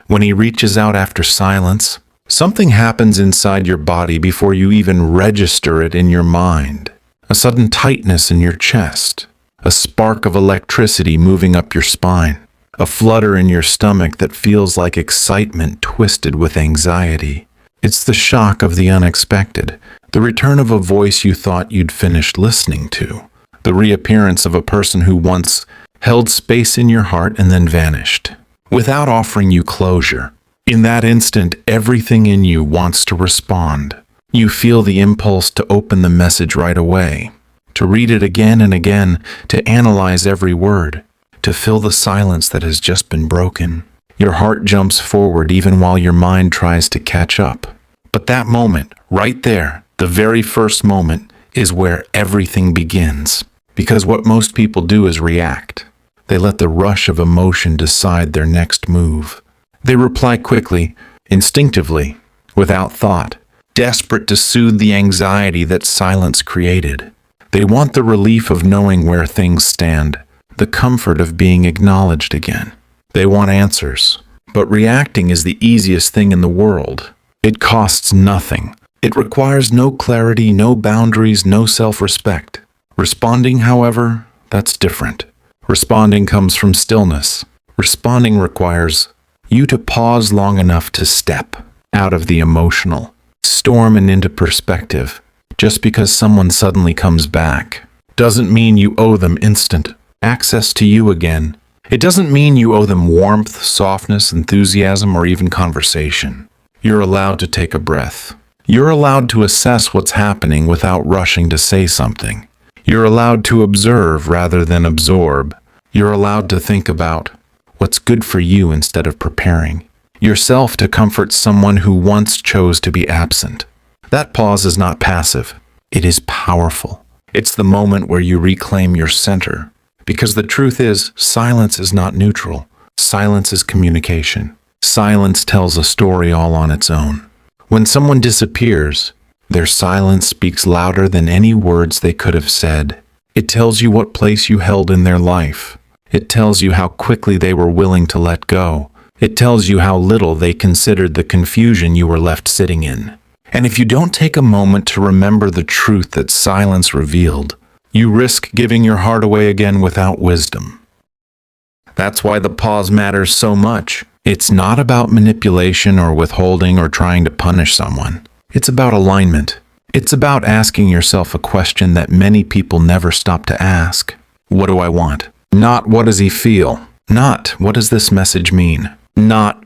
When he reaches out after silence, something happens inside your body before you even register it in your mind. A sudden tightness in your chest, a spark of electricity moving up your spine, a flutter in your stomach that feels like excitement twisted with anxiety. It's the shock of the unexpected, the return of a voice you thought you'd finished listening to, the reappearance of a person who once held space in your heart and then vanished, without offering you closure. In that instant, everything in you wants to respond. You feel the impulse to open the message right away, to read it again and again, to analyze every word, to fill the silence that has just been broken. Your heart jumps forward even while your mind tries to catch up. But that moment, right there, the very first moment, is where everything begins. Because what most people do is react. They let the rush of emotion decide their next move. They reply quickly, instinctively, without thought, desperate to soothe the anxiety that silence created. They want the relief of knowing where things stand, the comfort of being acknowledged again. They want answers. But reacting is the easiest thing in the world. It costs nothing. It requires no clarity, no boundaries, no self-respect. Responding, however, that's different. Responding comes from stillness. Responding requires you to pause long enough to step out of the emotional storm and into perspective. Just because someone suddenly comes back doesn't mean you owe them instant access to you again. It doesn't mean you owe them warmth, softness, enthusiasm, or even conversation. You're allowed to take a breath. You're allowed to assess what's happening without rushing to say something. You're allowed to observe rather than absorb. You're allowed to think about what's good for you instead of preparing yourself to comfort someone who once chose to be absent. That pause is not passive. It is powerful. It's the moment where you reclaim your center. Because the truth is, silence is not neutral. Silence is communication. Silence tells a story all on its own. When someone disappears, their silence speaks louder than any words they could have said. It tells you what place you held in their life. It tells you how quickly they were willing to let go. It tells you how little they considered the confusion you were left sitting in. And if you don't take a moment to remember the truth that silence revealed, you risk giving your heart away again without wisdom. That's why the pause matters so much. It's not about manipulation or withholding or trying to punish someone. It's about alignment. It's about asking yourself a question that many people never stop to ask. What do I want? Not what does he feel? Not what does this message mean? Not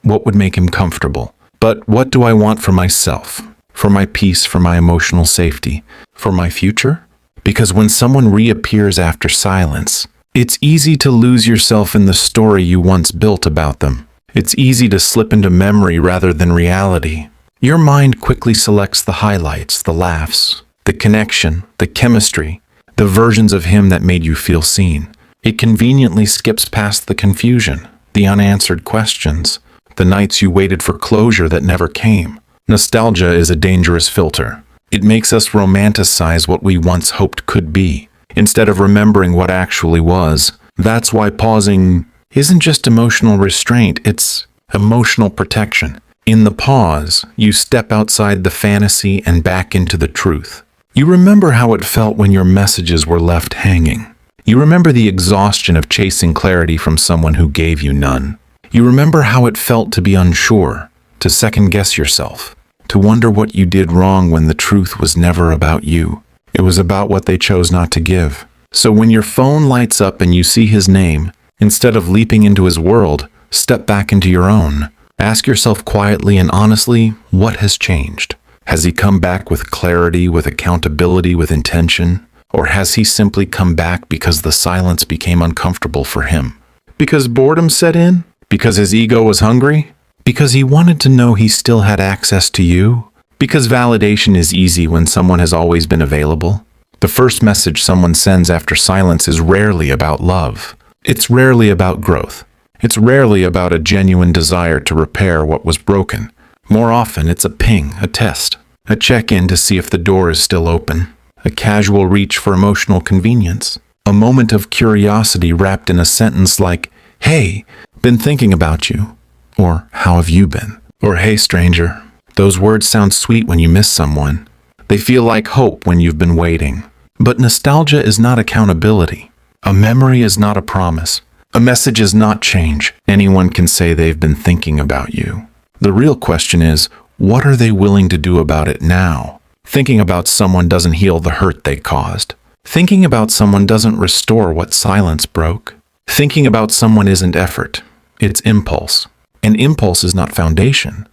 what would make him comfortable? But what do I want for myself? For my peace, for my emotional safety, for my future? Because when someone reappears after silence, it's easy to lose yourself in the story you once built about them. It's easy to slip into memory rather than reality. Your mind quickly selects the highlights, the laughs, the connection, the chemistry, the versions of him that made you feel seen. It conveniently skips past the confusion, the unanswered questions, the nights you waited for closure that never came. Nostalgia is a dangerous filter. It makes us romanticize what we once hoped could be, instead of remembering what actually was. That's why pausing isn't just emotional restraint, it's emotional protection. In the pause, you step outside the fantasy and back into the truth. You remember how it felt when your messages were left hanging. You remember the exhaustion of chasing clarity from someone who gave you none. You remember how it felt to be unsure, to second-guess yourself, to wonder what you did wrong when the truth was never about you. It was about what they chose not to give. So when your phone lights up and you see his name, instead of leaping into his world, step back into your own. Ask yourself quietly and honestly, what has changed? Has he come back with clarity, with accountability, with intention? Or has he simply come back because the silence became uncomfortable for him? Because boredom set in? Because his ego was hungry? Because he wanted to know he still had access to you? Because validation is easy when someone has always been available? The first message someone sends after silence is rarely about love. It's rarely about growth. It's rarely about a genuine desire to repair what was broken. More often, it's a ping, a test, a check-in to see if the door is still open, a casual reach for emotional convenience, a moment of curiosity wrapped in a sentence like, "Hey, been thinking about you," Or, how have you been? Or, hey stranger. Those words sound sweet when you miss someone. They feel like hope when you've been waiting. But nostalgia is not accountability. A memory is not a promise. A message is not change. Anyone can say they've been thinking about you. The real question is, what are they willing to do about it now? Thinking about someone doesn't heal the hurt they caused. Thinking about someone doesn't restore what silence broke. Thinking about someone isn't effort. It's impulse. And impulse is not foundation.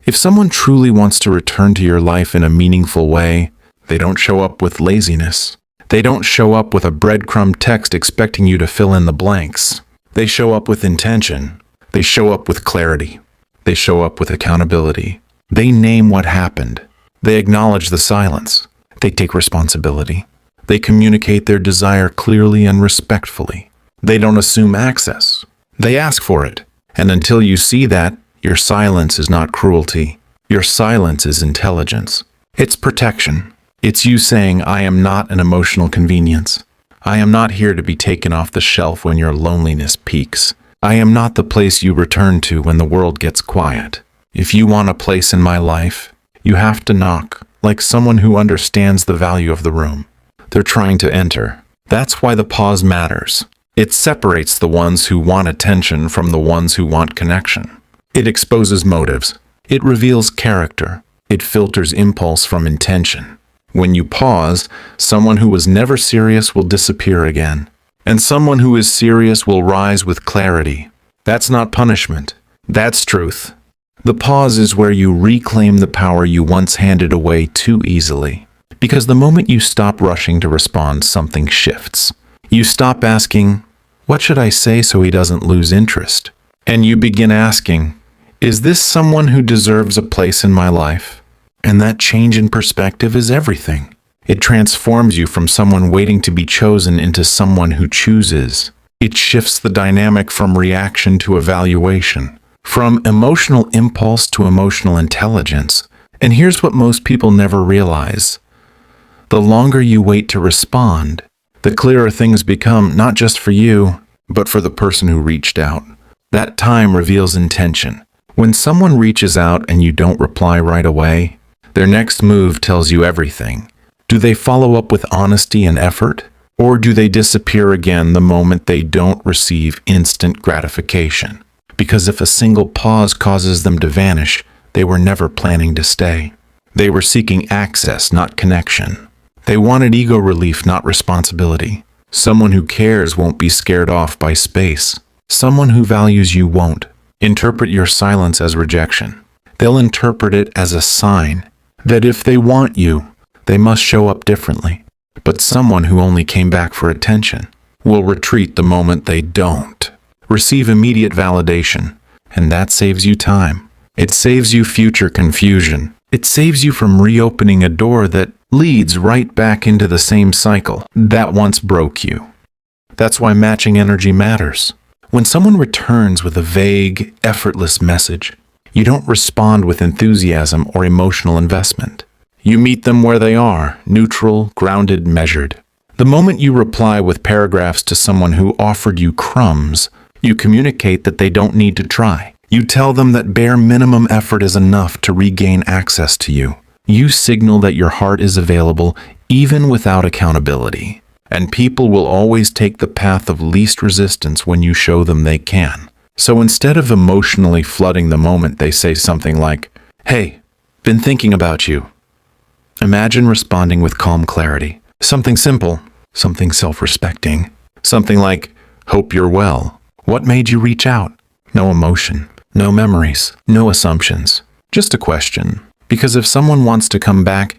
If someone truly wants to return to your life in a meaningful way, they don't show up with laziness. They don't show up with a breadcrumb text expecting you to fill in the blanks. They show up with intention. They show up with clarity. They show up with accountability. They name what happened. They acknowledge the silence. They take responsibility. They communicate their desire clearly and respectfully. They don't assume access. They ask for it. And until you see that, your silence is not cruelty. Your silence is intelligence. It's protection. It's you saying, I am not an emotional convenience. I am not here to be taken off the shelf when your loneliness peaks. I am not the place you return to when the world gets quiet. If you want a place in my life, you have to knock, like someone who understands the value of the room. They're trying to enter. That's why the pause matters. It separates the ones who want attention from the ones who want connection. It exposes motives. It reveals character. It filters impulse from intention. When you pause, someone who was never serious will disappear again. And someone who is serious will rise with clarity. That's not punishment. That's truth. The pause is where you reclaim the power you once handed away too easily. Because the moment you stop rushing to respond, something shifts. You stop asking, what should I say so he doesn't lose interest? And you begin asking, is this someone who deserves a place in my life? And that change in perspective is everything. It transforms you from someone waiting to be chosen into someone who chooses. It shifts the dynamic from reaction to evaluation, from emotional impulse to emotional intelligence. And here's what most people never realize. The longer you wait to respond, the clearer things become, not just for you, but for the person who reached out. That time reveals intention. When someone reaches out and you don't reply right away, their next move tells you everything. Do they follow up with honesty and effort? Or do they disappear again the moment they don't receive instant gratification? Because if a single pause causes them to vanish, they were never planning to stay. They were seeking access, not connection. They wanted ego relief, not responsibility. Someone who cares won't be scared off by space. Someone who values you won't interpret your silence as rejection. They'll interpret it as a sign that if they want you, they must show up differently. But someone who only came back for attention will retreat the moment they don't. Receive immediate validation, and that saves you time. It saves you future confusion. It saves you from reopening a door that leads right back into the same cycle that once broke you. That's why matching energy matters. When someone returns with a vague, effortless message, you don't respond with enthusiasm or emotional investment. You meet them where they are, neutral, grounded, measured. The moment you reply with paragraphs to someone who offered you crumbs, you communicate that they don't need to try. You tell them that bare minimum effort is enough to regain access to you. You signal that your heart is available even without accountability. And people will always take the path of least resistance when you show them they can. So instead of emotionally flooding the moment, they say something like, "Hey, been thinking about you." Imagine responding with calm clarity. Something simple, something self-respecting. Something like, "Hope you're well. What made you reach out?" No emotion, no memories, no assumptions. Just a question. Because if someone wants to come back,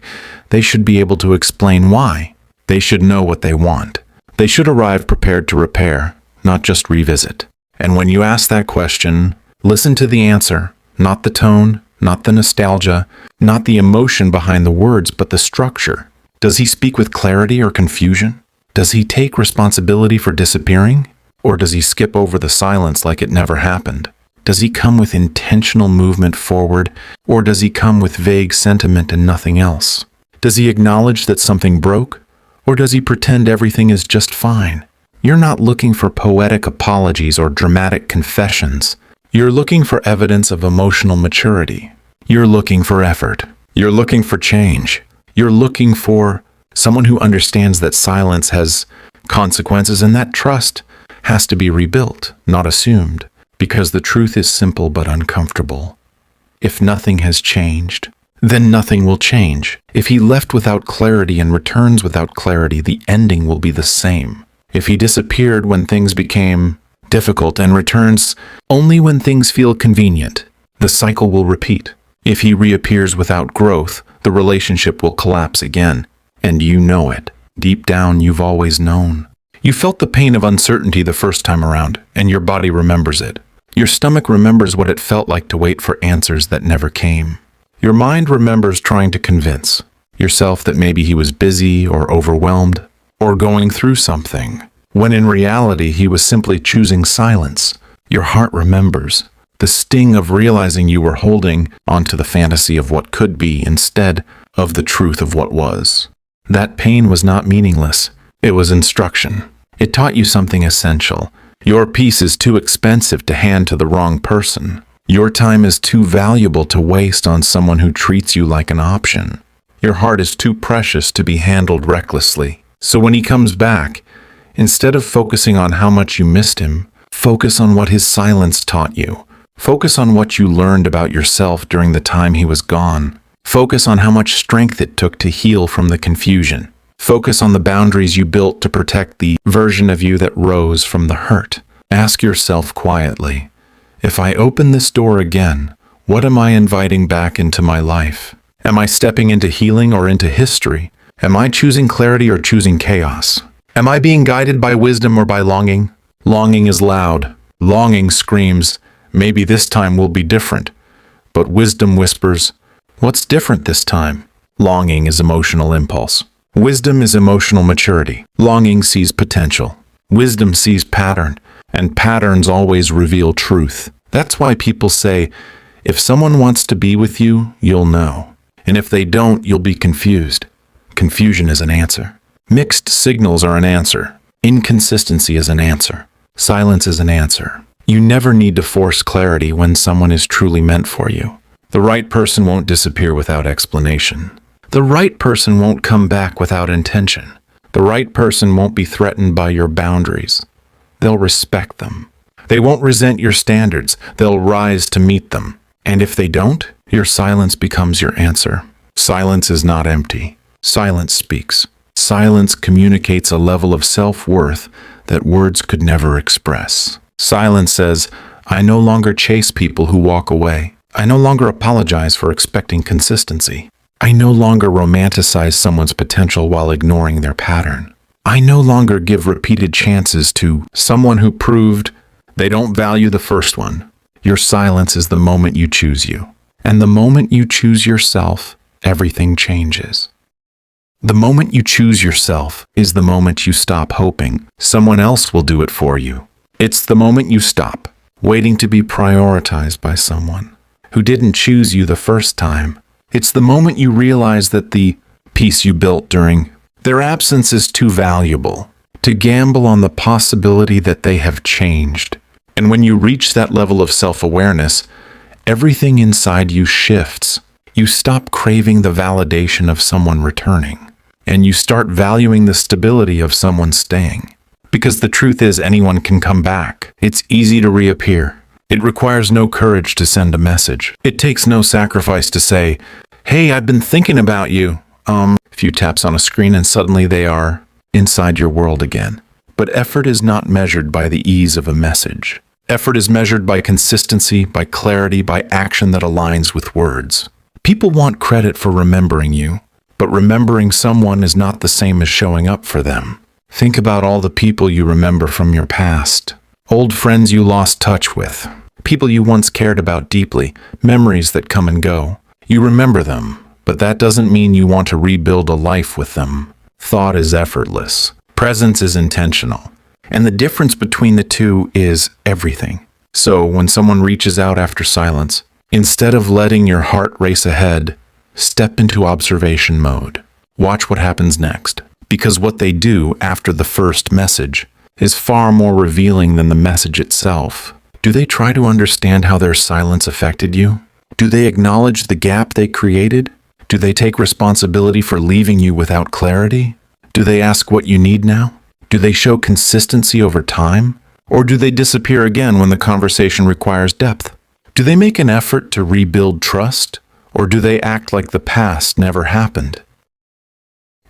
they should be able to explain why. They should know what they want. They should arrive prepared to repair, not just revisit. And when you ask that question, listen to the answer, not the tone, not the nostalgia, not the emotion behind the words, but the structure. Does he speak with clarity or confusion? Does he take responsibility for disappearing? Or does he skip over the silence like it never happened? Does he come with intentional movement forward, or does he come with vague sentiment and nothing else? Does he acknowledge that something broke, or does he pretend everything is just fine? You're not looking for poetic apologies or dramatic confessions. You're looking for evidence of emotional maturity. You're looking for effort. You're looking for change. You're looking for someone who understands that silence has consequences and that trust has to be rebuilt, not assumed, because the truth is simple but uncomfortable. If nothing has changed, then nothing will change. If he left without clarity and returns without clarity, the ending will be the same. If he disappeared when things became difficult and returns only when things feel convenient, the cycle will repeat. If he reappears without growth, the relationship will collapse again, and you know it. Deep down, you've always known. You felt the pain of uncertainty the first time around, and your body remembers it. Your stomach remembers what it felt like to wait for answers that never came. Your mind remembers trying to convince yourself that maybe he was busy or overwhelmed or going through something, when in reality he was simply choosing silence. Your heart remembers the sting of realizing you were holding onto the fantasy of what could be instead of the truth of what was. That pain was not meaningless. It was instruction. It taught you something essential. Your peace is too expensive to hand to the wrong person. Your time is too valuable to waste on someone who treats you like an option. Your heart is too precious to be handled recklessly. So when he comes back, instead of focusing on how much you missed him, focus on what his silence taught you. Focus on what you learned about yourself during the time he was gone. Focus on how much strength it took to heal from the confusion. Focus on the boundaries you built to protect the version of you that rose from the hurt. Ask yourself quietly, if I open this door again, what am I inviting back into my life? Am I stepping into healing or into history? Am I choosing clarity or choosing chaos? Am I being guided by wisdom or by longing? Longing is loud. Longing screams, maybe this time will be different. But wisdom whispers, what's different this time? Longing is emotional impulse. Wisdom is emotional maturity. Longing sees potential. Wisdom sees pattern, and patterns always reveal truth. That's why people say, if someone wants to be with you, you'll know. And if they don't, you'll be confused. Confusion is an answer. Mixed signals are an answer. Inconsistency is an answer. Silence is an answer. You never need to force clarity when someone is truly meant for you. The right person won't disappear without explanation. The right person won't come back without intention. The right person won't be threatened by your boundaries. They'll respect them. They won't resent your standards. They'll rise to meet them. And if they don't, your silence becomes your answer. Silence is not empty. Silence speaks. Silence communicates a level of self-worth that words could never express. Silence says, I no longer chase people who walk away. I no longer apologize for expecting consistency. I no longer romanticize someone's potential while ignoring their pattern. I no longer give repeated chances to someone who proved they don't value the first one. Your silence is the moment you choose you. And the moment you choose yourself, everything changes. The moment you choose yourself is the moment you stop hoping someone else will do it for you. It's the moment you stop waiting to be prioritized by someone who didn't choose you the first time. It's the moment you realize that the peace you built during their absence is too valuable to gamble on the possibility that they have changed. And when you reach that level of self-awareness, everything inside you shifts. You stop craving the validation of someone returning, and you start valuing the stability of someone staying. Because the truth is, anyone can come back. It's easy to reappear. It requires no courage to send a message. It takes no sacrifice to say, hey, I've been thinking about you. A few taps on a screen and suddenly they are inside your world again. But effort is not measured by the ease of a message. Effort is measured by consistency, by clarity, by action that aligns with words. People want credit for remembering you, but remembering someone is not the same as showing up for them. Think about all the people you remember from your past. Old friends you lost touch with. People you once cared about deeply. Memories that come and go. You remember them, but that doesn't mean you want to rebuild a life with them. Thought is effortless. Presence is intentional. And the difference between the two is everything. So when someone reaches out after silence, instead of letting your heart race ahead, step into observation mode. Watch what happens next. Because what they do after the first message is far more revealing than the message itself. Do they try to understand how their silence affected you? Do they acknowledge the gap they created? Do they take responsibility for leaving you without clarity? Do they ask what you need now? Do they show consistency over time? Or do they disappear again when the conversation requires depth? Do they make an effort to rebuild trust? Or do they act like the past never happened?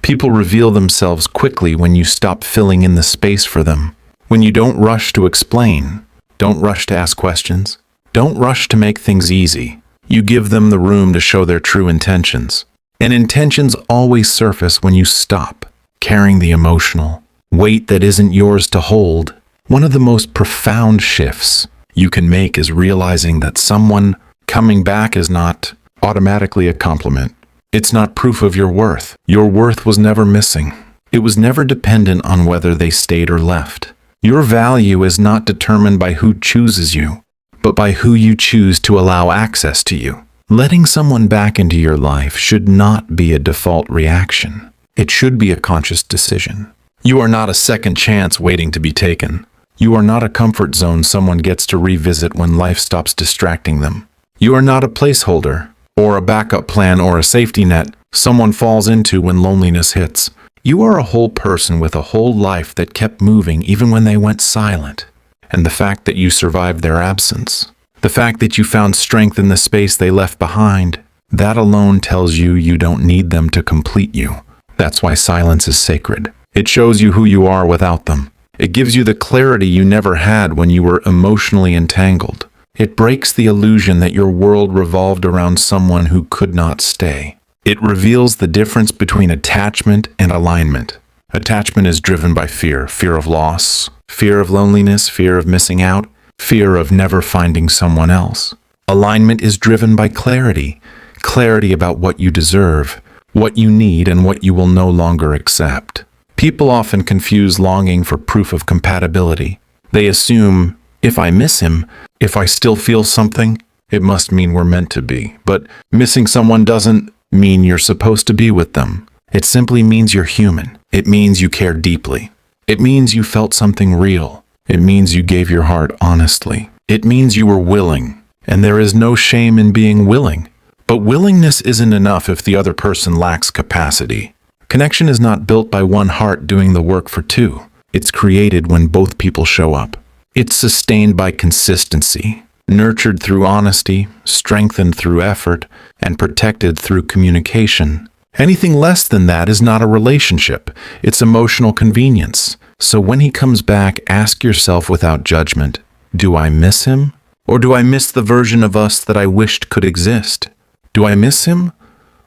People reveal themselves quickly when you stop filling in the space for them. When you don't rush to explain, don't rush to ask questions, don't rush to make things easy. You give them the room to show their true intentions. And intentions always surface when you stop carrying the emotional weight that isn't yours to hold. One of the most profound shifts you can make is realizing that someone coming back is not automatically a compliment. It's not proof of your worth. Your worth was never missing. It was never dependent on whether they stayed or left. Your value is not determined by who chooses you, but by who you choose to allow access to you. Letting someone back into your life should not be a default reaction. It should be a conscious decision. You are not a second chance waiting to be taken. You are not a comfort zone someone gets to revisit when life stops distracting them. You are not a placeholder, or a backup plan or a safety net someone falls into when loneliness hits. You are a whole person with a whole life that kept moving even when they went silent. And the fact that you survived their absence, the fact that you found strength in the space they left behind, that alone tells you you don't need them to complete you. That's why silence is sacred. It shows you who you are without them. It gives you the clarity you never had when you were emotionally entangled. It breaks the illusion that your world revolved around someone who could not stay. It reveals the difference between attachment and alignment. Attachment is driven by fear, fear of loss, fear of loneliness, fear of missing out, fear of never finding someone else. Alignment is driven by clarity, clarity about what you deserve, what you need, and what you will no longer accept. People often confuse longing for proof of compatibility. They assume, if I miss him, if I still feel something, it must mean we're meant to be. But missing someone doesn't mean you're supposed to be with them. It simply means you're human. It means you care deeply. It means you felt something real. It means you gave your heart honestly. It means you were willing. And there is no shame in being willing. But willingness isn't enough if the other person lacks capacity. Connection is not built by one heart doing the work for two. It's created when both people show up. It's sustained by consistency, nurtured through honesty, strengthened through effort, and protected through communication. Anything less than that is not a relationship. It's emotional convenience. So when he comes back, ask yourself without judgment, do I miss him? Or do I miss the version of us that I wished could exist? Do I miss him?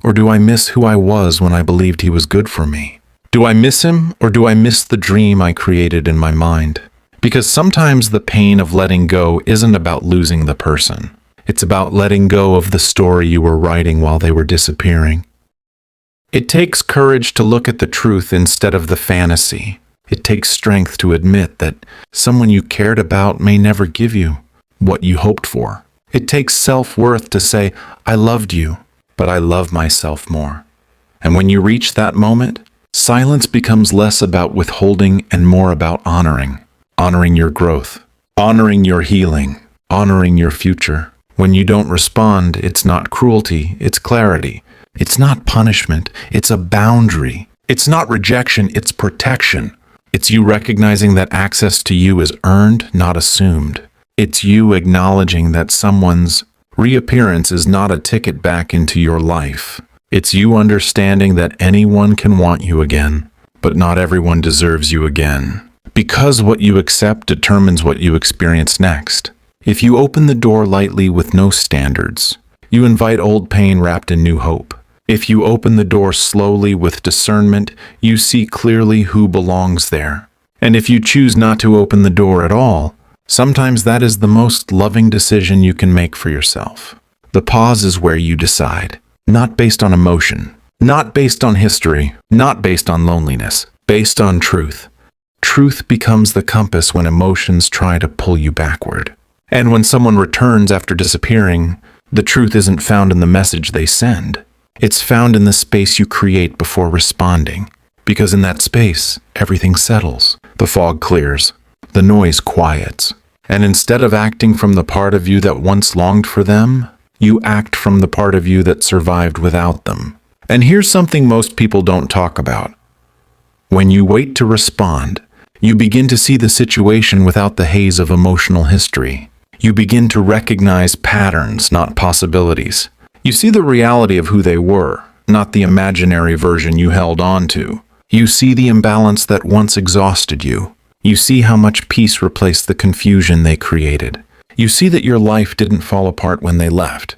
Or do I miss who I was when I believed he was good for me? Do I miss him? Or do I miss the dream I created in my mind? Because sometimes the pain of letting go isn't about losing the person. It's about letting go of the story you were writing while they were disappearing. It takes courage to look at the truth instead of the fantasy. It takes strength to admit that someone you cared about may never give you what you hoped for. It takes self-worth to say, I loved you, but I love myself more. And when you reach that moment, silence becomes less about withholding and more about honoring. Honoring your growth, honoring your healing, honoring your future. When you don't respond, it's not cruelty, it's clarity. It's not punishment, it's a boundary. It's not rejection, it's protection. It's you recognizing that access to you is earned, not assumed. It's you acknowledging that someone's reappearance is not a ticket back into your life. It's you understanding that anyone can want you again, but not everyone deserves you again. Because what you accept determines what you experience next. If you open the door lightly with no standards, you invite old pain wrapped in new hope. If you open the door slowly with discernment, you see clearly who belongs there. And if you choose not to open the door at all, sometimes that is the most loving decision you can make for yourself. The pause is where you decide, not based on emotion, not based on history, not based on loneliness, based on truth. Truth becomes the compass when emotions try to pull you backward. And when someone returns after disappearing, the truth isn't found in the message they send. It's found in the space you create before responding. Because in that space, everything settles. The fog clears. The noise quiets. And instead of acting from the part of you that once longed for them, you act from the part of you that survived without them. And here's something most people don't talk about. When you wait to respond, you begin to see the situation without the haze of emotional history. You begin to recognize patterns, not possibilities. You see the reality of who they were, not the imaginary version you held on to. You see the imbalance that once exhausted you. You see how much peace replaced the confusion they created. You see that your life didn't fall apart when they left.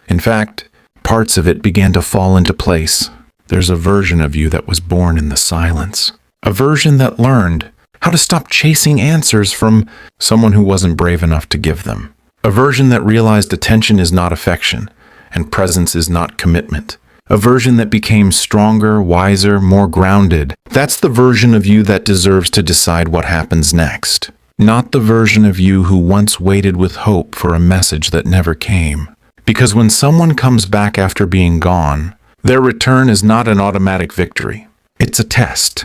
In fact, parts of it began to fall into place. There's a version of you that was born in the silence. A version that learned how to stop chasing answers from someone who wasn't brave enough to give them. A version that realized attention is not affection, and presence is not commitment. A version that became stronger, wiser, more grounded. That's the version of you that deserves to decide what happens next. Not the version of you who once waited with hope for a message that never came. Because when someone comes back after being gone, their return is not an automatic victory. It's a test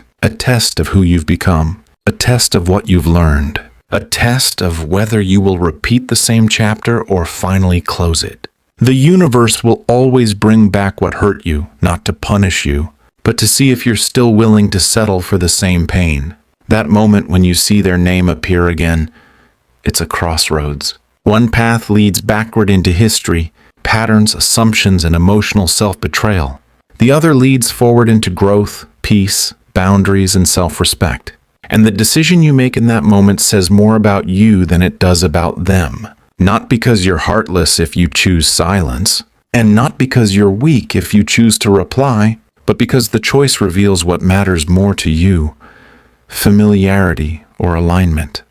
of who you've become, a test of what you've learned, a test of whether you will repeat the same chapter or finally close it. The universe will always bring back what hurt you, not to punish you, but to see if you're still willing to settle for the same pain. That moment when you see their name appear again, it's a crossroads. One path leads backward into history, patterns, assumptions, and emotional self-betrayal. The other leads forward into growth, peace, boundaries, and self-respect. And the decision you make in that moment says more about you than it does about them. Not because you're heartless if you choose silence, and not because you're weak if you choose to reply, but because the choice reveals what matters more to you: familiarity or alignment.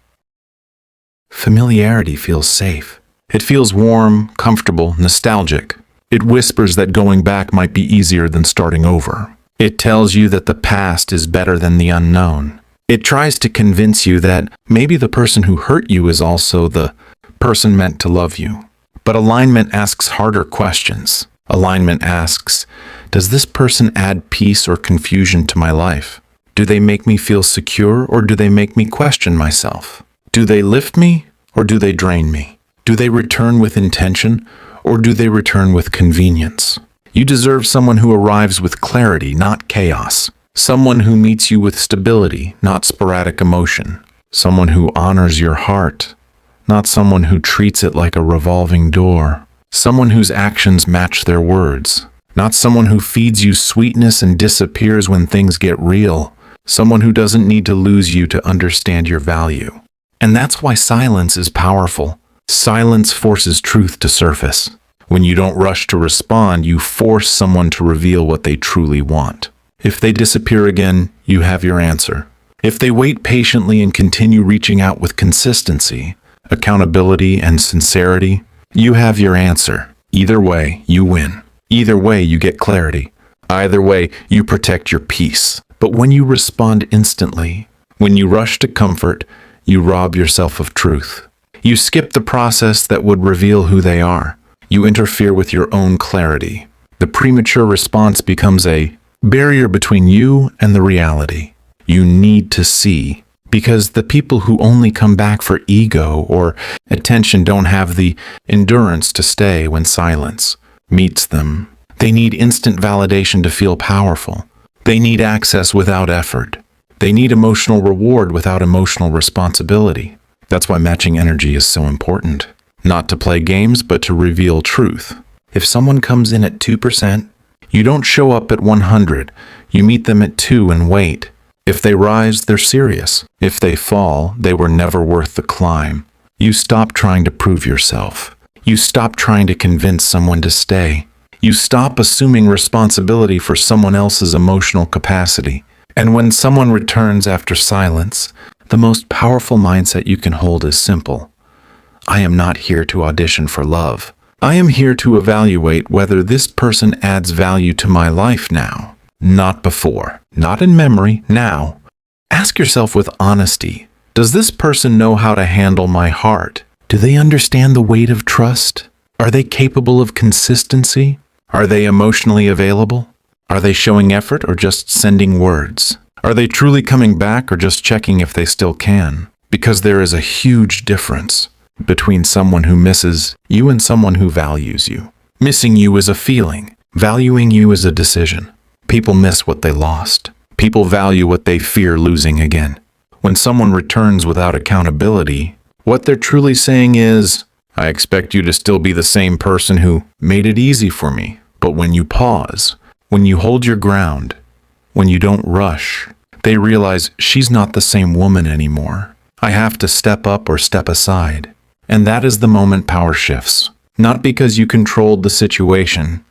Familiarity feels safe. It feels warm, comfortable, nostalgic. It whispers that going back might be easier than starting over. It tells you that the past is better than the unknown. It tries to convince you that maybe the person who hurt you is also the person meant to love you. But alignment asks harder questions. Alignment asks, does this person add peace or confusion to my life? Do they make me feel secure, or do they make me question myself? Do they lift me, or do they drain me? Do they return with intention, or do they return with convenience? You deserve someone who arrives with clarity, not chaos. Someone who meets you with stability, not sporadic emotion. Someone who honors your heart, not someone who treats it like a revolving door. Someone whose actions match their words, not someone who feeds you sweetness and disappears when things get real. Someone who doesn't need to lose you to understand your value. And that's why silence is powerful. Silence forces truth to surface. When you don't rush to respond, you force someone to reveal what they truly want. If they disappear again, you have your answer. If they wait patiently and continue reaching out with consistency, accountability, and sincerity, you have your answer. Either way, you win. Either way, you get clarity. Either way, you protect your peace. But when you respond instantly, when you rush to comfort, you rob yourself of truth. You skip the process that would reveal who they are. You interfere with your own clarity. The premature response becomes a barrier between you and the reality. You need to see, because the people who only come back for ego or attention don't have the endurance to stay when silence meets them. They need instant validation to feel powerful. They need access without effort. They need emotional reward without emotional responsibility. That's why matching energy is so important. Not to play games, but to reveal truth. If someone comes in at 2%, you don't show up at 100. You meet them at 2 and wait. If they rise, they're serious. If they fall, they were never worth the climb. You stop trying to prove yourself. You stop trying to convince someone to stay. You stop assuming responsibility for someone else's emotional capacity. And when someone returns after silence, the most powerful mindset you can hold is simple. I am not here to audition for love. I am here to evaluate whether this person adds value to my life now. Not before. Not in memory, now. Ask yourself with honesty, does this person know how to handle my heart? Do they understand the weight of trust? Are they capable of consistency? Are they emotionally available? Are they showing effort or just sending words? Are they truly coming back or just checking if they still can? Because there is a huge difference between someone who misses you and someone who values you. Missing you is a feeling. Valuing you is a decision. People miss what they lost. People value what they fear losing again. When someone returns without accountability, what they're truly saying is, I expect you to still be the same person who made it easy for me. But when you pause, when you hold your ground, when you don't rush, they realize she's not the same woman anymore. I have to step up or step aside. And that is the moment power shifts. Not because you controlled the situation,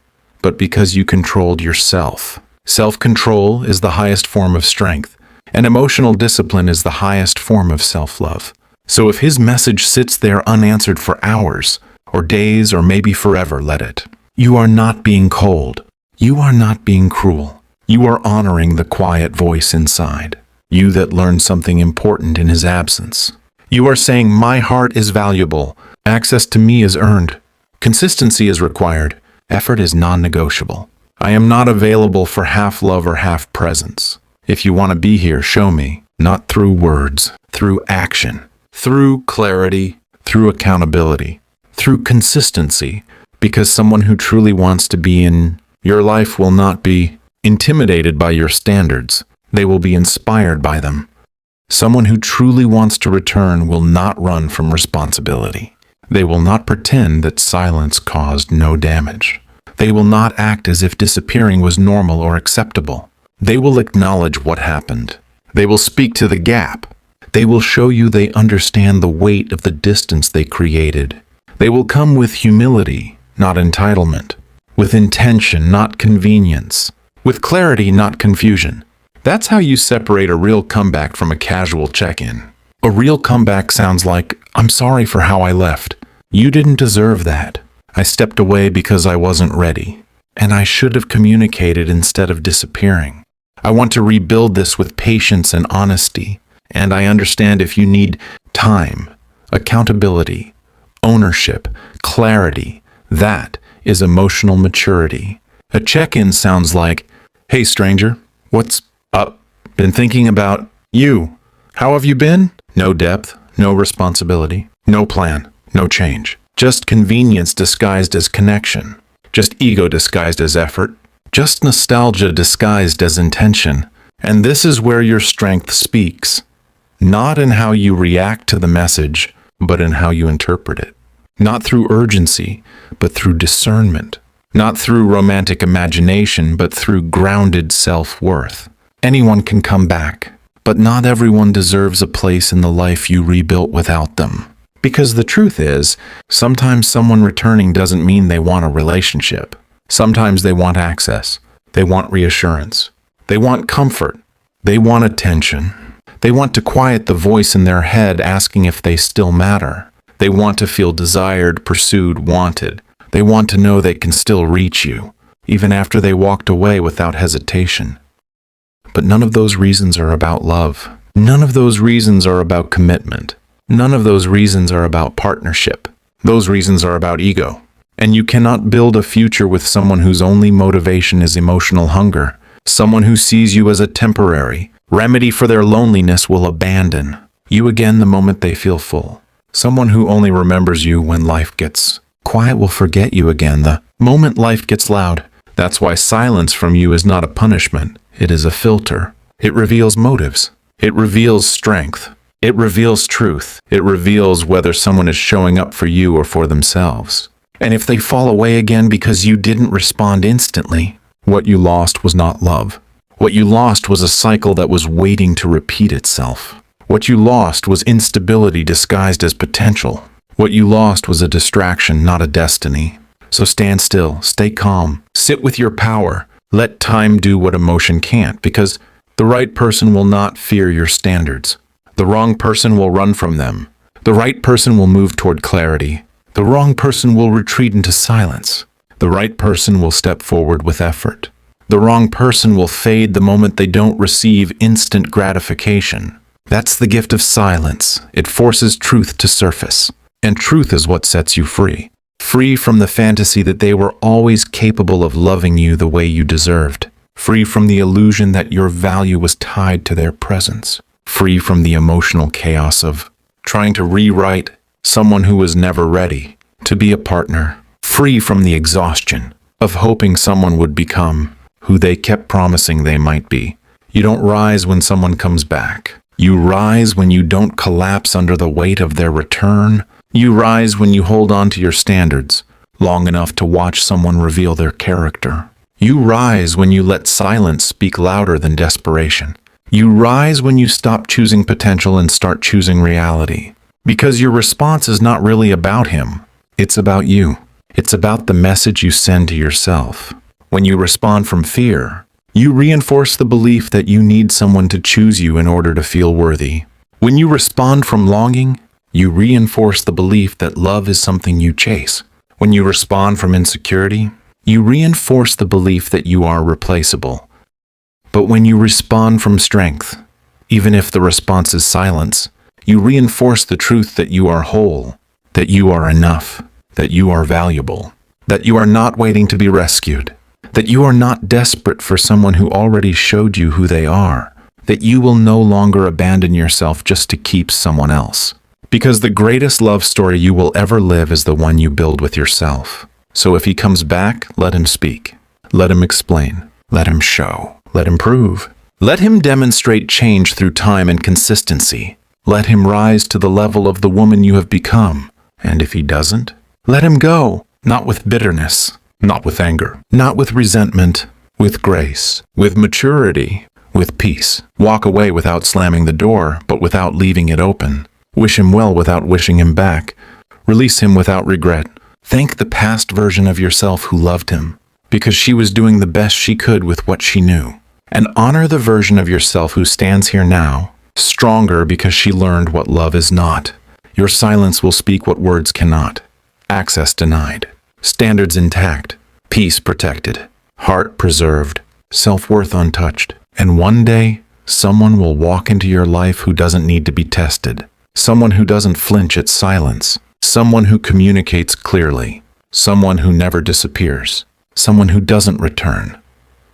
but because you controlled yourself. Self-control is the highest form of strength, and emotional discipline is the highest form of self-love. So if his message sits there unanswered for hours, or days, or maybe forever, let it. You are not being cold. You are not being cruel. You are honoring the quiet voice inside. You that learned something important in his absence. You are saying, my heart is valuable. Access to me is earned. Consistency is required. Effort is non-negotiable. I am not available for half love or half presence. If you want to be here, show me. Not through words, through action. Through clarity, through accountability, through consistency, because someone who truly wants to be in your life will not be intimidated by your standards. They will be inspired by them. Someone who truly wants to return will not run from responsibility. They will not pretend that silence caused no damage. They will not act as if disappearing was normal or acceptable. They will acknowledge what happened. They will speak to the gap. They will show you they understand the weight of the distance they created. They will come with humility, not entitlement. With intention, not convenience. With clarity, not confusion. That's how you separate a real comeback from a casual check-in. A real comeback sounds like, I'm sorry for how I left. You didn't deserve that. I stepped away because I wasn't ready. And I should have communicated instead of disappearing. I want to rebuild this with patience and honesty. And I understand if you need time, accountability, ownership, clarity, that is emotional maturity. A check-in sounds like, hey stranger, what's up? Been thinking about you. How have you been? No depth, no responsibility, no plan, no change. Just convenience disguised as connection. Just ego disguised as effort. Just nostalgia disguised as intention. And this is where your strength speaks. Not in how you react to the message, but in how you interpret it. Not through urgency, but through discernment. Not through romantic imagination, but through grounded self-worth. Anyone can come back, but not everyone deserves a place in the life you rebuilt without them. Because the truth is, sometimes someone returning doesn't mean they want a relationship. Sometimes they want access. They want reassurance. They want comfort. They want attention. They want to quiet the voice in their head asking if they still matter. They want to feel desired, pursued, wanted. They want to know they can still reach you, even after they walked away without hesitation. But none of those reasons are about love. None of those reasons are about commitment. None of those reasons are about partnership. Those reasons are about ego. And you cannot build a future with someone whose only motivation is emotional hunger. Someone who sees you as a temporary remedy for their loneliness will abandon you again the moment they feel full. Someone who only remembers you when life gets quiet will forget you again the moment life gets loud. That's why silence from you is not a punishment. It is a filter. It reveals motives. It reveals strength. It reveals truth. It reveals whether someone is showing up for you or for themselves. And if they fall away again because you didn't respond instantly, what you lost was not love. What you lost was a cycle that was waiting to repeat itself. What you lost was instability disguised as potential. What you lost was a distraction, not a destiny. So stand still, stay calm, sit with your power. Let time do what emotion can't, because the right person will not fear your standards. The wrong person will run from them. The right person will move toward clarity. The wrong person will retreat into silence. The right person will step forward with effort. The wrong person will fade the moment they don't receive instant gratification. That's the gift of silence. It forces truth to surface. And truth is what sets you free. Free from the fantasy that they were always capable of loving you the way you deserved. Free from the illusion that your value was tied to their presence. free from the emotional chaos of trying to rewrite someone who was never ready to be a partner, free from the exhaustion of hoping someone would become who they kept promising they might be. You don't rise when someone comes back. You rise when you don't collapse under the weight of their return. You rise when you hold on to your standards long enough to watch someone reveal their character. You rise when you let silence speak louder than desperation. You rise when you stop choosing potential and start choosing reality. Because your response is not really about him. It's about you. It's about the message you send to yourself. When you respond from fear, you reinforce the belief that you need someone to choose you in order to feel worthy. When you respond from longing, you reinforce the belief that love is something you chase. When you respond from insecurity, you reinforce the belief that you are replaceable. But when you respond from strength, even if the response is silence, you reinforce the truth that you are whole, that you are enough, that you are valuable, that you are not waiting to be rescued, that you are not desperate for someone who already showed you who they are, that you will no longer abandon yourself just to keep someone else. Because the greatest love story you will ever live is the one you build with yourself. So if he comes back, let him speak. Let him explain. Let him show. Let him prove. Let him demonstrate change through time and consistency. Let him rise to the level of the woman you have become. And if he doesn't, let him go. Not with bitterness, not with anger, not with resentment, with grace, with maturity, with peace. Walk away without slamming the door, but without leaving it open. Wish him well without wishing him back. Release him without regret. Thank the past version of yourself who loved him, because she was doing the best she could with what she knew. And honor the version of yourself who stands here now, stronger because she learned what love is not. Your silence will speak what words cannot. Access denied. Standards intact. Peace protected. Heart preserved. Self-worth untouched. And one day, someone will walk into your life who doesn't need to be tested. Someone who doesn't flinch at silence. Someone who communicates clearly. Someone who never disappears. Someone who doesn't return,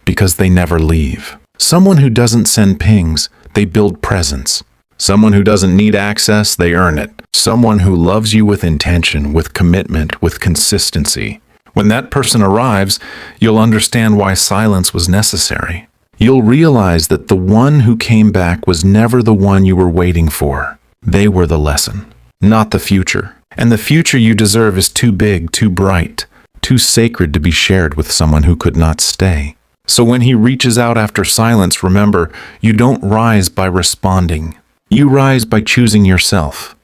because they never leave. Someone who doesn't send pings, they build presence. Someone who doesn't need access, they earn it. Someone who loves you with intention, with commitment, with consistency. When that person arrives, you'll understand why silence was necessary. You'll realize that the one who came back was never the one you were waiting for. They were the lesson, not the future. And the future you deserve is too big, too bright, too sacred to be shared with someone who could not stay. So when he reaches out after silence, remember, you don't rise by responding. You rise by choosing yourself.